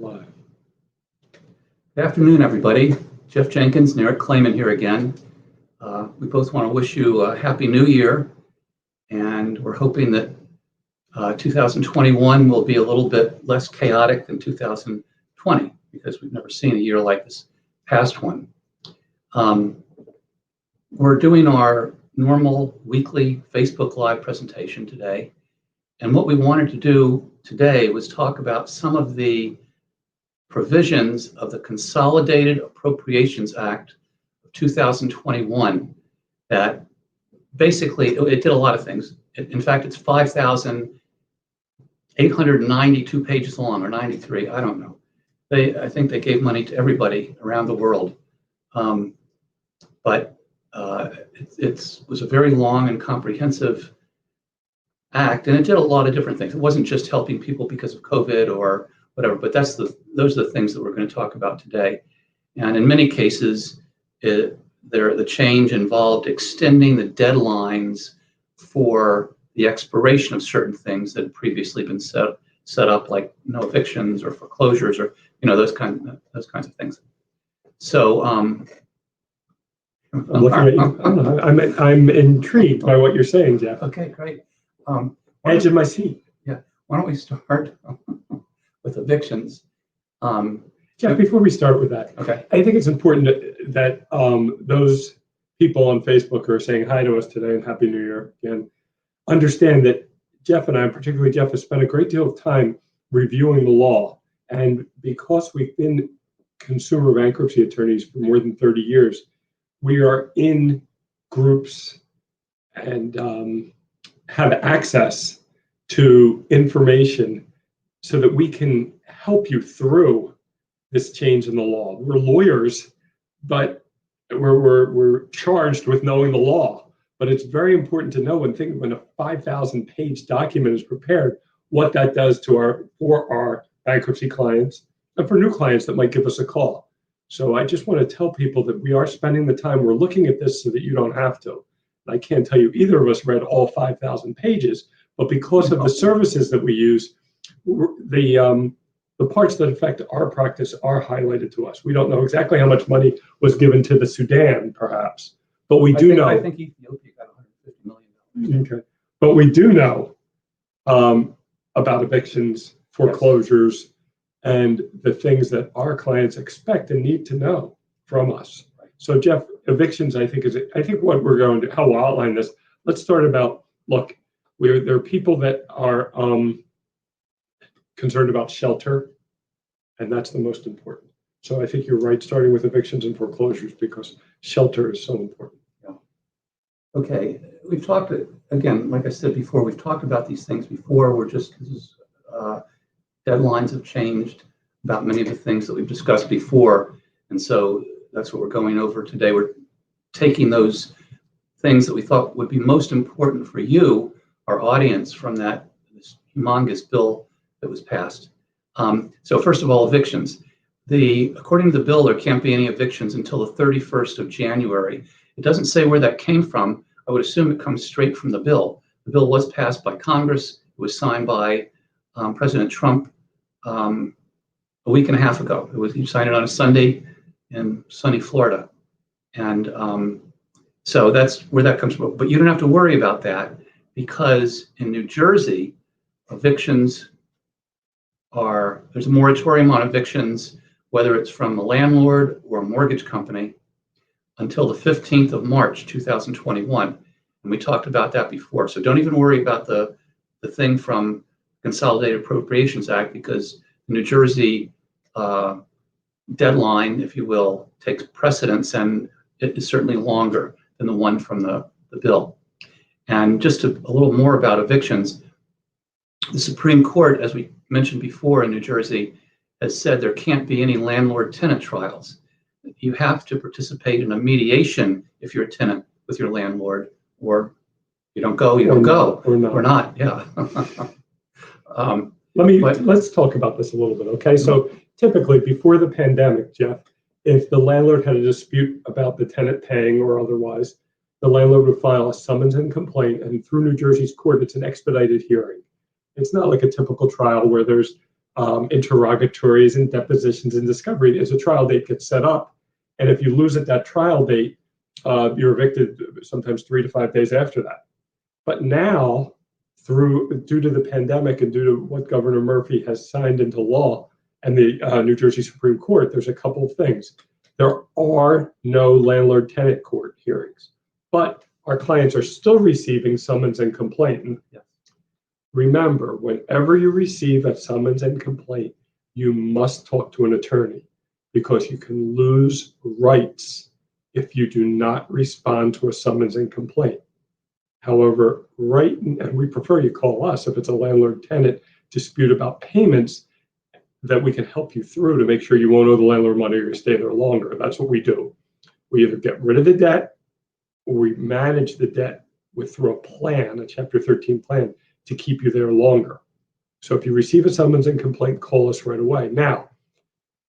Live. Good afternoon, everybody. Jeff Jenkins and Eric Klayman here again. We both want to wish you a happy new year, and we're hoping that 2021 will be a little bit less chaotic than 2020, because we've never seen a year like this past one. We're doing our normal weekly Facebook Live presentation today, and what we wanted to do today was talk about some of the provisions of the Consolidated Appropriations Act of 2021 that basically, it did a lot of things. In fact, it's 5,892 pages long, or 93, I don't know. I think they gave money to everybody around the world. But it was a very long and comprehensive act, and it did a lot of different things. It wasn't just helping people because of COVID or whatever, but those are the things that we're going to talk about today. And in many cases, the change involved extending the deadlines for the expiration of certain things that had previously been set up, like no evictions or foreclosures, or those kinds of things. So I'm intrigued by what you're saying, Jeff. Okay, great. Edge of my seat. Yeah. Why don't we start with evictions? Jeff, before we start with that, okay. I think it's important that those people on Facebook who are saying hi to us today and Happy New Year again, understand that Jeff and I, and particularly Jeff, have spent a great deal of time reviewing the law. And because we've been consumer bankruptcy attorneys for more than 30 years, we are in groups and have access to information so that we can help you through this change in the law. We're lawyers, but we're charged with knowing the law. But it's very important to know when a 5,000-page document is prepared, what that does for our bankruptcy clients and for new clients that might give us a call. So I just want to tell people that we are spending the time, we're looking at this so that you don't have to. And I can't tell you either of us read all 5,000 pages, but because of the services that we use, the parts that affect our practice are highlighted to us. We don't know exactly how much money was given to the Sudan, perhaps, but we do know. I think Ethiopia got $150 million. Okay, but we do know about evictions, foreclosures, and the things that our clients expect and need to know from us. Right. So, Jeff, evictions, I think what we're going to, how we'll outline this. Let's start about, look, there are people that are concerned about shelter, and that's the most important. So I think you're right, starting with evictions and foreclosures, because shelter is so important. Yeah. Okay, we've talked, again, like I said before, we've talked about these things before. Deadlines have changed about many of the things that we've discussed before, and so that's what we're going over today. We're taking those things that we thought would be most important for you, our audience, from this humongous bill that was passed. So first of all, evictions. According to the bill, there can't be any evictions until the 31st of January. It doesn't say where that came from. I would assume it comes straight from the bill. The bill was passed by Congress. It was signed by President Trump a week and a half ago. He signed it on a Sunday in sunny Florida. And so that's where that comes from. But you don't have to worry about that, because in New Jersey, evictions there's a moratorium on evictions, whether it's from the landlord or a mortgage company, until the 15th of March, 2021. And we talked about that before. So don't even worry about the thing from Consolidated Appropriations Act, because the New Jersey deadline, if you will, takes precedence, and it is certainly longer than the one from the bill. And just a little more about evictions. The Supreme Court, as we mentioned before in New Jersey, has said there can't be any landlord-tenant trials. You have to participate in a mediation if you're a tenant with your landlord, or you don't go, you don't go, or not. Yeah. Let's talk about this a little bit, okay? So typically before the pandemic, Jeff, if the landlord had a dispute about the tenant paying or otherwise, the landlord would file a summons and complaint, and through New Jersey's court, it's an expedited hearing. It's not like a typical trial where there's interrogatories and depositions and discovery as a trial date gets set up. And if you lose at that trial date, you're evicted sometimes 3 to 5 days after that. But now, due to the pandemic and due to what Governor Murphy has signed into law and the New Jersey Supreme Court, there's a couple of things. There are no landlord-tenant court hearings, but our clients are still receiving summons and complaint. And remember, whenever you receive a summons and complaint, you must talk to an attorney because you can lose rights if you do not respond to a summons and complaint. However, and we prefer you call us if it's a landlord-tenant dispute about payments that we can help you through to make sure you won't owe the landlord money or you stay there longer. That's what we do. We either get rid of the debt or we manage the debt through a plan, a Chapter 13 plan, to keep you there longer. So if you receive a summons and complaint, call us right away. Now,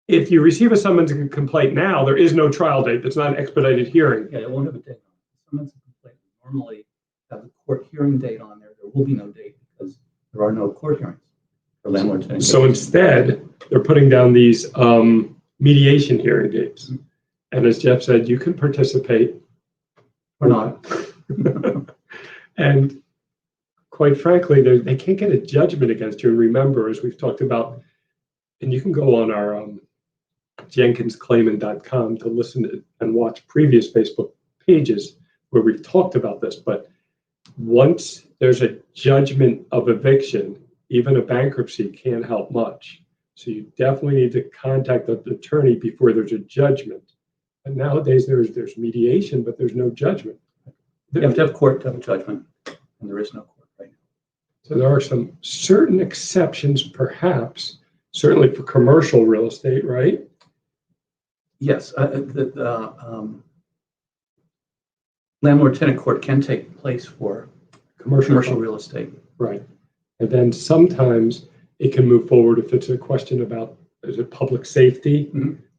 if you receive a summons and complaint now, there is no trial date. That's not an expedited hearing. Yeah, it won't have a date on it. Summons and complaint normally have the court hearing date on there. There will be no date because there are no court hearings for landlord-tenant. So instead, they're putting down these mediation hearing dates. And as Jeff said, you can participate or not. And quite frankly, they can't get a judgment against you. And remember, as we've talked about, and you can go on our jenkinsclaimant.com to listen to and watch previous Facebook pages where we've talked about this. But once there's a judgment of eviction, even a bankruptcy can't help much. So you definitely need to contact the attorney before there's a judgment. And nowadays there's mediation, but there's no judgment. You have to have court to have a judgment, and there is no court right now. So there are some certain exceptions, perhaps, certainly for commercial real estate, right? Yes, landlord-tenant court can take place for commercial real estate. Right. And then sometimes it can move forward if it's a question about, is it public safety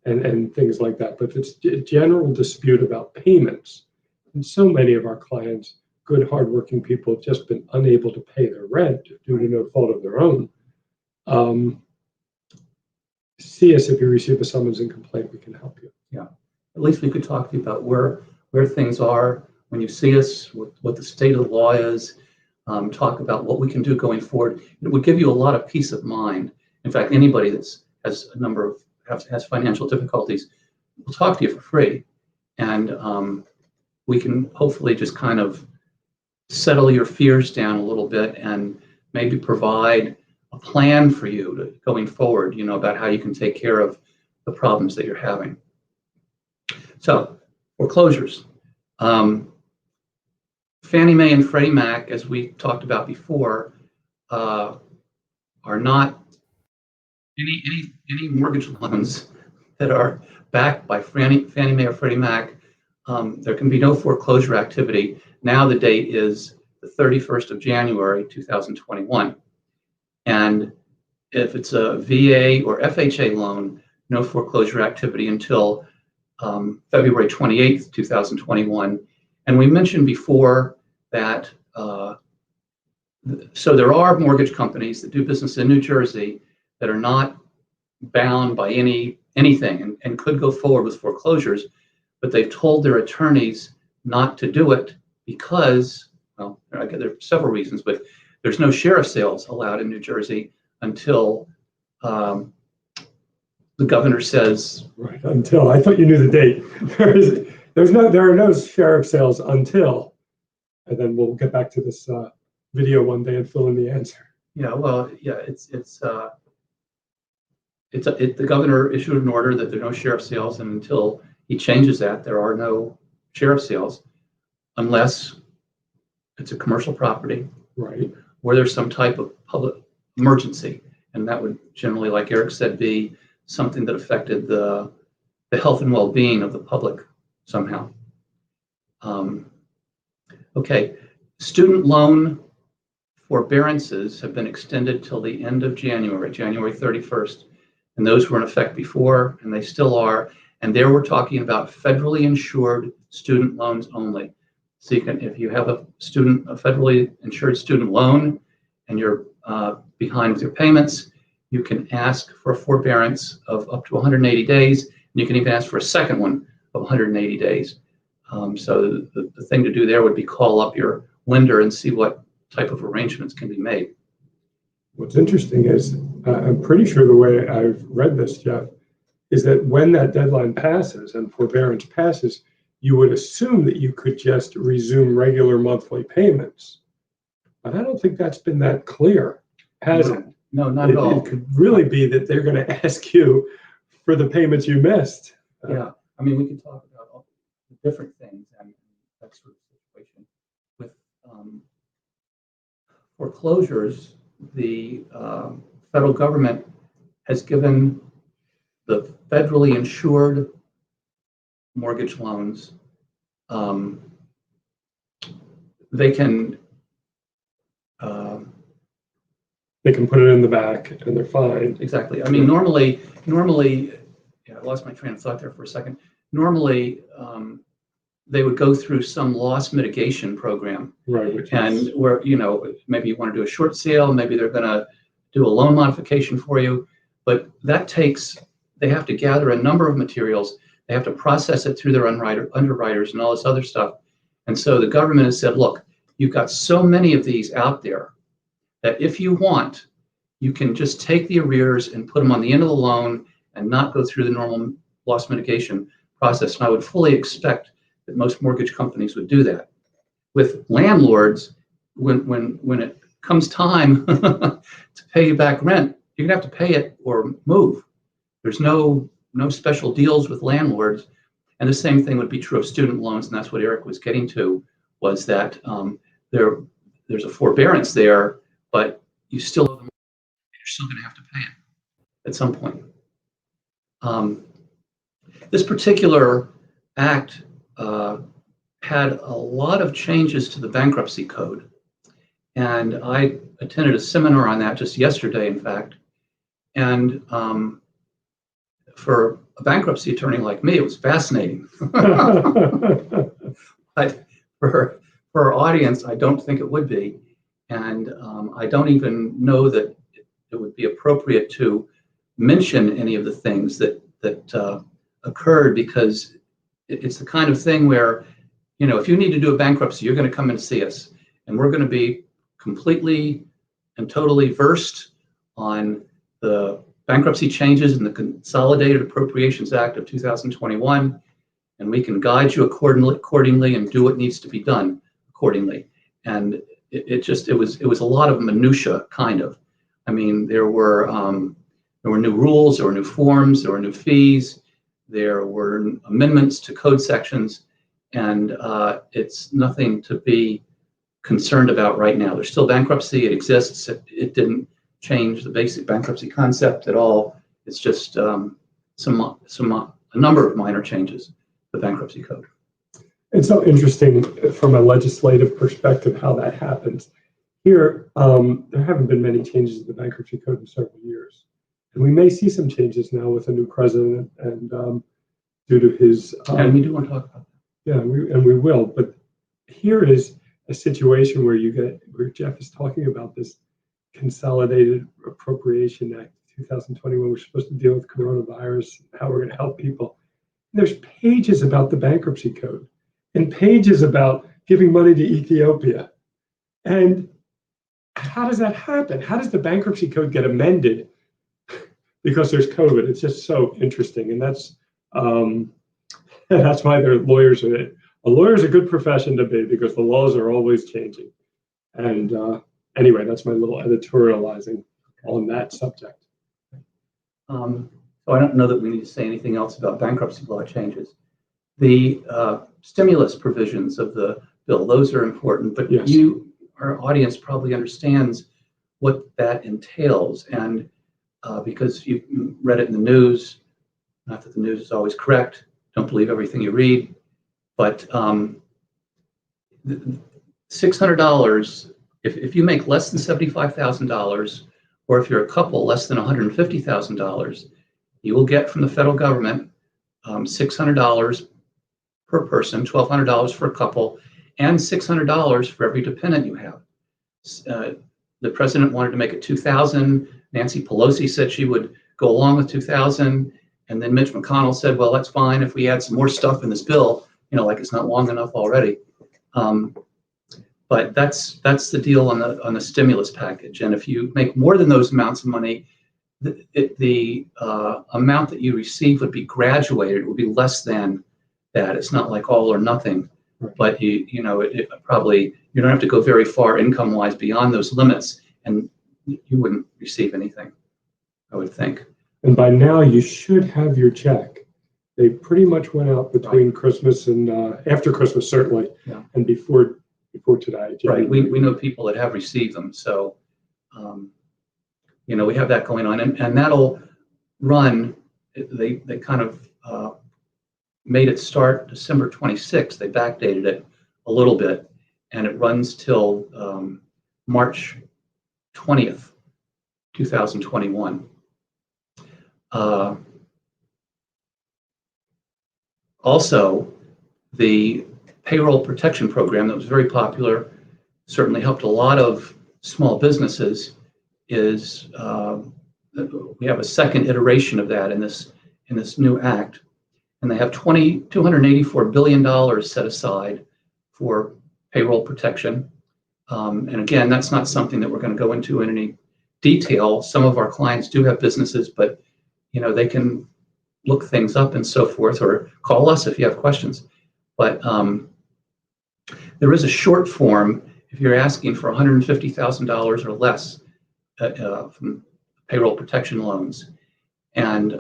and things like that. But if it's a general dispute about payments, and so many of our clients, good, hardworking people, have just been unable to pay their rent due to no fault of their own. See us if you receive a summons and complaint. We can help you. Yeah, at least we could talk to you about where things are when you see us, what the state of the law is. Talk about what we can do going forward. It would give you a lot of peace of mind. In fact, anybody that has a number of has financial difficulties will talk to you for free, and we can hopefully just kind of settle your fears down a little bit and maybe provide a plan for you going forward, about how you can take care of the problems that you're having. So, foreclosures. Fannie Mae and Freddie Mac, as we talked about before, are not any mortgage loans that are backed by Fannie Mae or Freddie Mac. There can be no foreclosure activity. Now the date is the 31st of January, 2021. And if it's a VA or FHA loan, no foreclosure activity until February 28th, 2021. And we mentioned before that, so there are mortgage companies that do business in New Jersey that are not bound by anything and could go forward with foreclosures, but they've told their attorneys not to do it because, well, there are several reasons, but there's no sheriff sales allowed in New Jersey until the governor says. Right, until. I thought you knew the date. There are no sheriff sales until, and then we'll get back to this video one day and fill in the answer. Yeah, well, yeah, the governor issued an order that there are no sheriff sales, and until he changes that, there are no sheriff sales unless it's a commercial property, right, or there's some type of public emergency, and that would generally, like Eric said, be something that affected the health and well-being of the public somehow. Okay, student loan forbearances have been extended till the end of January 31st, and those were in effect before, and they still are. And there we're talking about federally insured student loans only. So you can, if you have a federally insured student loan, and you're behind with your payments, you can ask for a forbearance of up to 180 days, and you can even ask for a second one of 180 days. So the thing to do there would be call up your lender and see what type of arrangements can be made. What's interesting is, I'm pretty sure the way I've read this, Jeff, is that when that deadline passes and forbearance passes, you would assume that you could just resume regular monthly payments. But I don't think that's been that clear, has it? No, not at all. It could really be that they're going to ask you for the payments you missed. Yeah, I mean, we can talk about all the different things and that sort of situation. With foreclosures, the federal government has given the federally insured mortgage loans, they can put it in the back and they're fine. exactly. I mean, normally, yeah, I lost my train of thought there for a second. Normally, they would go through some loss mitigation program, Right. and where, you know, maybe you want to do a short sale, maybe they're going to do a loan modification for you, but that takes, they have to gather a number of materials, they have to process it through their underwriters and all this other stuff. And so the government has said, look, you've got so many of these out there that if you want, you can just take the arrears and put them on the end of the loan and not go through the normal loss mitigation process. And I would fully expect that most mortgage companies would do that. With landlords, when it comes time to pay you back rent, you're gonna have to pay it or move. There's no special deals with landlords. And the same thing would be true of student loans, and that's what Eric was getting to, was that there's a forbearance there, but you still owe them, you're still gonna have to pay it at some point. This particular act had a lot of changes to the bankruptcy code. And I attended a seminar on that just yesterday, in fact. And for a bankruptcy attorney like me, it was fascinating. But for our audience, I don't think it would be. And I don't even know that it would be appropriate to mention any of the things that occurred, because it's the kind of thing where, you know, if you need to do a bankruptcy, you're going to come and see us, and we're going to be completely and totally versed on the bankruptcy changes in the Consolidated Appropriations Act of 2021, and we can guide you accordingly and do what needs to be done accordingly. And it was a lot of minutia, kind of. I mean, there were new rules, there were new forms, there were new fees, there were amendments to code sections, and it's nothing to be concerned about right now. There's still bankruptcy, it exists, it didn't change the basic bankruptcy concept at all. It's just a number of minor changes to the bankruptcy code. It's so interesting from a legislative perspective how that happens. Here, there haven't been many changes in the bankruptcy code in several years. And we may see some changes now with a new president and due to his... and we do want to talk about that. Yeah, we will. But here is a situation where where Jeff is talking about this Consolidated Appropriation Act 2021. We're supposed to deal with coronavirus, how we're going to help people. And there's pages about the bankruptcy code and pages about giving money to Ethiopia. And how does that happen? How does the bankruptcy code get amended because there's COVID? It's just so interesting. And that's why they're lawyers. A lawyer is a good profession to be, because the laws are always changing. And anyway, that's my little editorializing on that subject. So I don't know that we need to say anything else about bankruptcy law changes. The stimulus provisions of the bill, those are important, but yes, our audience probably understands what that entails. And because you read it in the news, not that the news is always correct, don't believe everything you read, but $600, if you make less than $75,000, or if you're a couple less than $150,000, you will get from the federal government $600 per person, $1,200 for a couple, and $600 for every dependent you have. The the president wanted to make it 2,000. Nancy Pelosi said she would go along with 2,000. And then Mitch McConnell said, well, that's fine if we add some more stuff in this bill, like it's not long enough already. But that's the deal on the stimulus package. And if you make more than those amounts of money, the amount that you receive would be graduated. It would be less than that. It's not like all or nothing. Right. But it probably, you don't have to go very far income-wise beyond those limits, and you wouldn't receive anything, I would think. And by now you should have your check. They pretty much went out between Christmas and after Christmas, certainly, and before today. Right. We know people that have received them, so we have that going on, and that'll run. They kind of made it start December 26th. They backdated it a little bit, and it runs till March 20th, 2021. Also, the payroll protection program that was very popular, certainly helped a lot of small businesses, is we have a second iteration of that in this new act, and they have $284 billion set aside for payroll protection. And again, that's not something that we're going to go into in any detail. Some of our clients do have businesses, but they can look things up and so forth, or call us if you have questions. But there is a short form if you're asking for $150,000 or less from payroll protection loans. And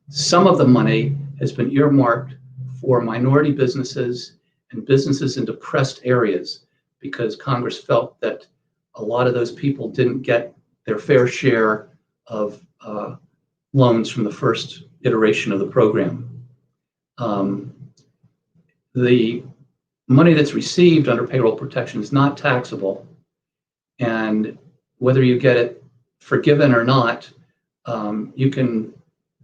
some of the money has been earmarked for minority businesses and businesses in depressed areas, because Congress felt that a lot of those people didn't get their fair share of loans from the first iteration of the program. The money that's received under payroll protection is not taxable, and whether you get it forgiven or not, you can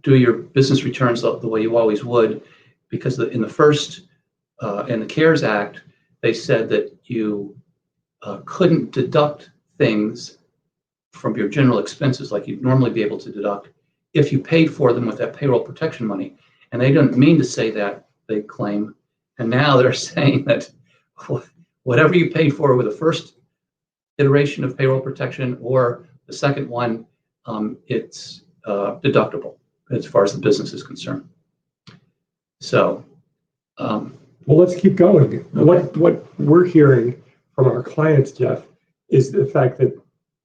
do your business returns the way you always would, because in the first, in the CARES Act, they said that you couldn't deduct things from your general expenses like you'd normally be able to deduct if you paid for them with that payroll protection money. And they didn't mean to say that, they claim. And now they're saying that whatever you paid for with the first iteration of payroll protection or the second one, it's deductible as far as the business is concerned. So, well, let's keep going. Okay. What we're hearing from our clients, Jeff, is the fact that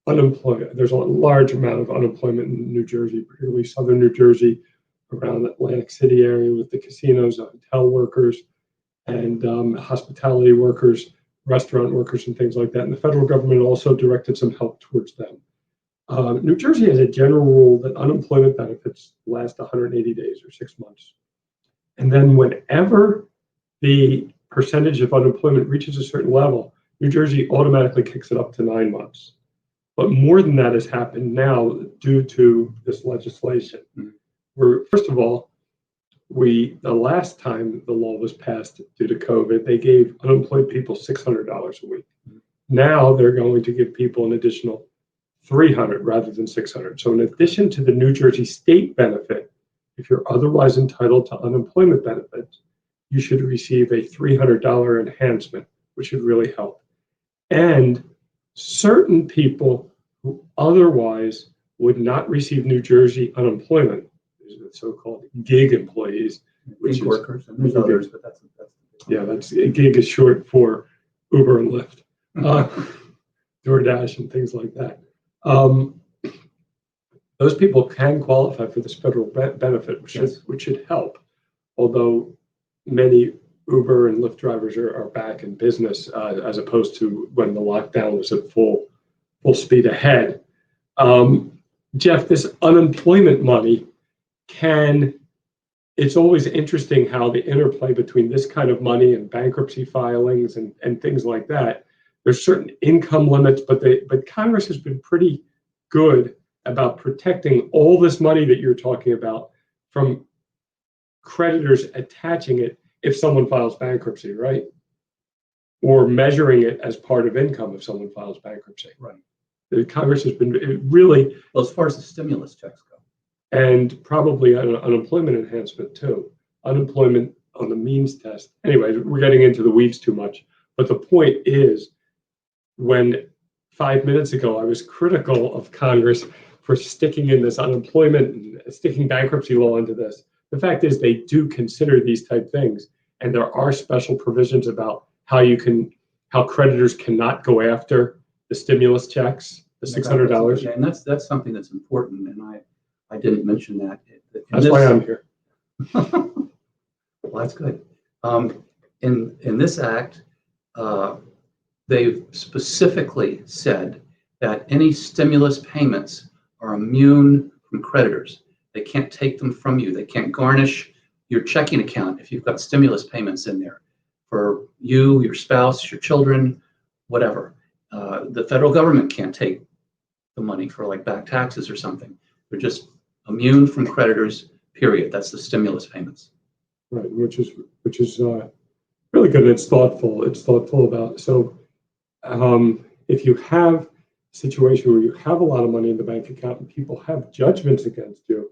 there's a large amount of unemployment in New Jersey, particularly southern New Jersey, around the Atlantic City area, with the casinos, hotel workers, and hospitality workers, restaurant workers, and things like that. And the federal government also directed some help towards them. New Jersey has a general rule that unemployment benefits last 180 days or 6 months. And then whenever the percentage of unemployment reaches a certain level, New Jersey automatically kicks it up to 9 months. But more than that has happened now due to this legislation. Where, first of all, the last time the law was passed due to COVID, they gave unemployed people $600 a week. Now they're going to give people an additional $300 rather than $600. So in addition to the New Jersey state benefit, if you're otherwise entitled to unemployment benefits, you should receive a $300 enhancement, which should really help. And certain people who otherwise would not receive New Jersey unemployment, the so-called gig employees, which workers, and there's others, but that's gig is short for Uber and Lyft, DoorDash, and things like that. Those people can qualify for this federal benefit, which should help. Although many Uber and Lyft drivers are back in business, as opposed to when the lockdown was at full speed ahead. Jeff, this unemployment money it's always interesting how the interplay between this kind of money and bankruptcy filings and things like that. There's certain income limits, but Congress has been pretty good about protecting all this money that you're talking about from creditors attaching it if someone files bankruptcy, right? Or measuring it as part of income if someone files bankruptcy. Right. Congress has been really, Well, as far as the stimulus checks go. and probably unemployment enhancement too. Unemployment on the means test. Anyway, we're getting into the weeds too much. But the point is, when 5 minutes ago I was critical of Congress for sticking in this unemployment and sticking bankruptcy law into this, the fact is they do consider these type things, and there are special provisions about how creditors cannot go after the stimulus checks, the $600. Yeah, and that's something that's important, and I didn't mention that. That's why I'm here. Well, that's good. In this act, they've specifically said that any stimulus payments are immune from creditors. They can't take them from you. They can't garnish your checking account if you've got stimulus payments in there for you, your spouse, your children, whatever. The federal government can't take the money for like back taxes or something. They're just immune from creditors, period. That's the stimulus payments. Right, which is really good. It's thoughtful. It's thoughtful about, so if you have a situation where you have a lot of money in the bank account and people have judgments against you,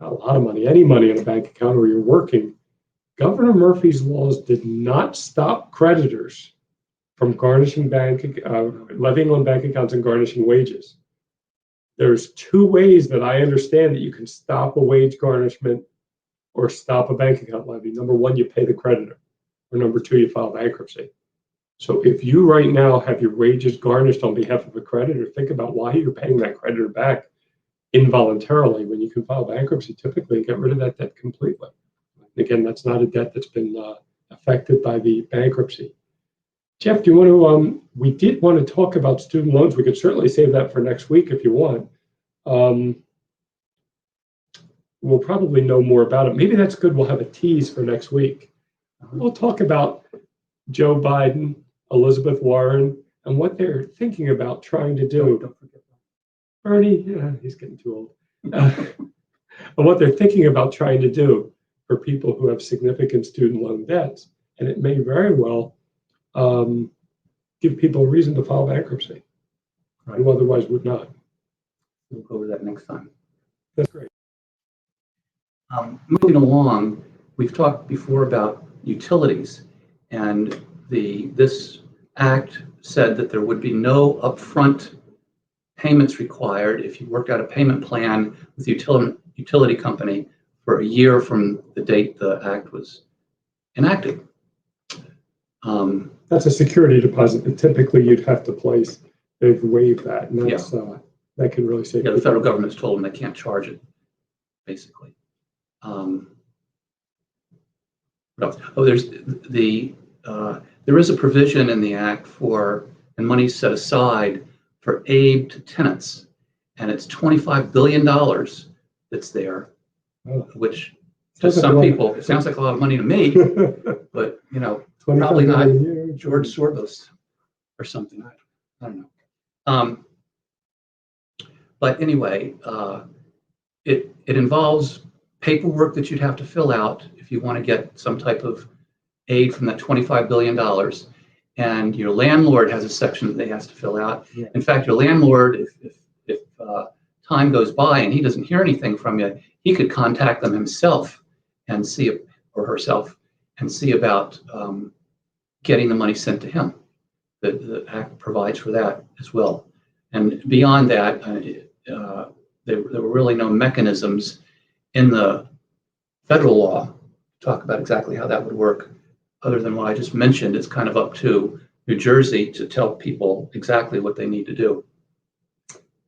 not a lot of money, any money in a bank account where you're working, Governor Murphy's laws did not stop creditors from garnishing levying on bank accounts and garnishing wages. There's two ways that I understand that you can stop a wage garnishment or stop a bank account levy. Number one, you pay the creditor, or number two, you file bankruptcy. So if you right now have your wages garnished on behalf of a creditor, think about why you're paying that creditor back involuntarily when you can file bankruptcy typically and get rid of that debt completely. Again, that's not a debt that's been affected by the bankruptcy. Jeff, do you want to, we did want to talk about student loans. We could certainly save that for next week if you want. We'll probably know more about it. Maybe that's good. We'll have a tease for next week. We'll talk about Joe Biden, Elizabeth Warren, and what they're thinking about trying to do. Don't forget Bernie, yeah, he's getting too old. And what they're thinking about trying to do for people who have significant student loan debts. And it may very well give people a reason to file bankruptcy, right, who otherwise would not. We'll go over that next time. That's great. Moving along, we've talked before about utilities, and this act said that there would be no upfront payments required if you worked out a payment plan with the utility company for a year from the date the act was enacted. That's a security deposit that typically you'd have to place. They've waived that, and that's that can really save. Yeah, the federal government's told them they can't charge it, basically. What else? Oh, there is a provision in the act and money set aside for aid to tenants, and it's $25 billion that's there, which to some people it sounds like a lot of money to me, but probably not George Soros or something. I don't know. But anyway, it involves paperwork that you'd have to fill out if you want to get some type of aid from that $25 billion. And your landlord has a section that they has to fill out. Yeah. In fact, your landlord, if time goes by and he doesn't hear anything from you, he could contact them himself and see, or herself, and see about getting the money sent to him. The act provides for that as well. And beyond that, there were really no mechanisms in the federal law to talk about exactly how that would work, other than what I just mentioned. It's kind of up to New Jersey to tell people exactly what they need to do.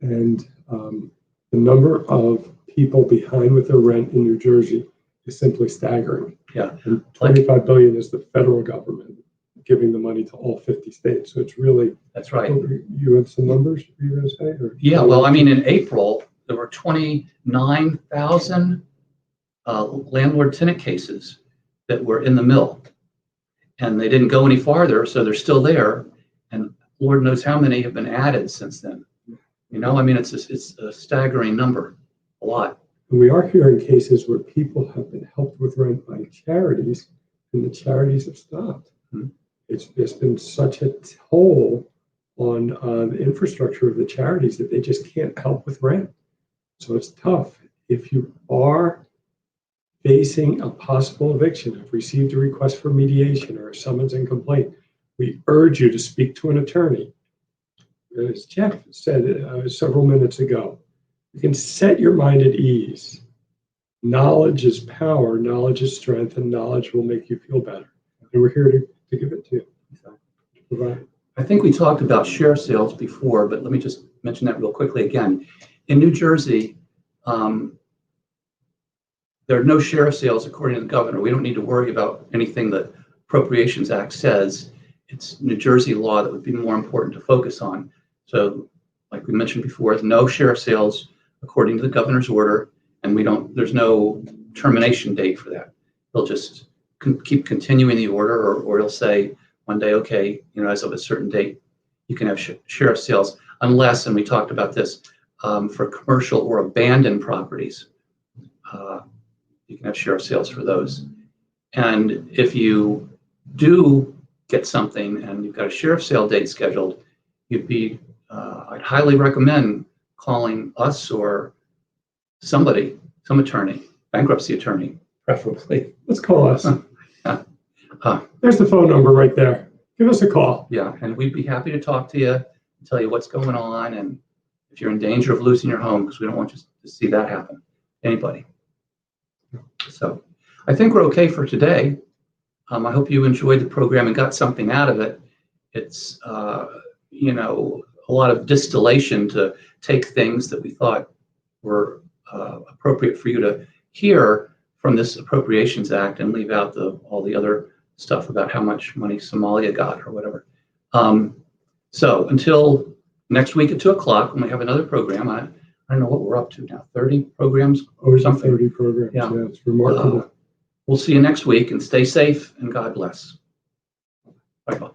And the number of people behind with their rent in New Jersey is simply staggering. Yeah, and $25 billion is the federal government giving the money to all 50 states. So it's really, that's right. You had some numbers you were going to say? Or? Yeah, well, I mean, in April, there were 29,000 landlord-tenant cases that were in the mill, and they didn't go any farther, so they're still there. And Lord knows how many have been added since then. I mean, it's a staggering number, a lot. And we are hearing cases where people have been helped with rent by charities, and the charities have stopped. Mm-hmm. It's been such a toll on the infrastructure of the charities that they just can't help with rent. So it's tough. If you are facing a possible eviction, have received a request for mediation or a summons and complaint, we urge you to speak to an attorney. As Jeff said several minutes ago, you can set your mind at ease. Knowledge is power, knowledge is strength, and knowledge will make you feel better. And we're here to give it to you. Provide. I think we talked about share sales before, but let me just mention that real quickly again. In New Jersey, there are no share sales according to the governor. We don't need to worry about anything that Appropriations Act says. It's New Jersey law that would be more important to focus on. So, like we mentioned before, no share sales according to the governor's order, and there's no termination date for that. They'll just keep continuing the order, or he'll say one day, okay, as of a certain date, you can have share sales, unless, and we talked about this, for commercial or abandoned properties, you can have share sales for those. And if you do get something and you've got a share sale date scheduled, I'd highly recommend calling us or some attorney, bankruptcy attorney, preferably. Let's call us. There's the phone number right there. Give us a call. Yeah, and we'd be happy to talk to you and tell you what's going on, and if you're in danger of losing your home, because we don't want you to see that happen. Anybody. So I think we're okay for today. I hope you enjoyed the program and got something out of it. It's, a lot of distillation to take things that we thought were appropriate for you to hear from this Appropriations Act and leave out all the other stuff about how much money Somalia got or whatever. So until next week at 2:00, when we have another program, I don't know what we're up to now, 30 programs or something. 30 programs, yeah, it's remarkable. We'll see you next week, and stay safe, and God bless. Bye-bye.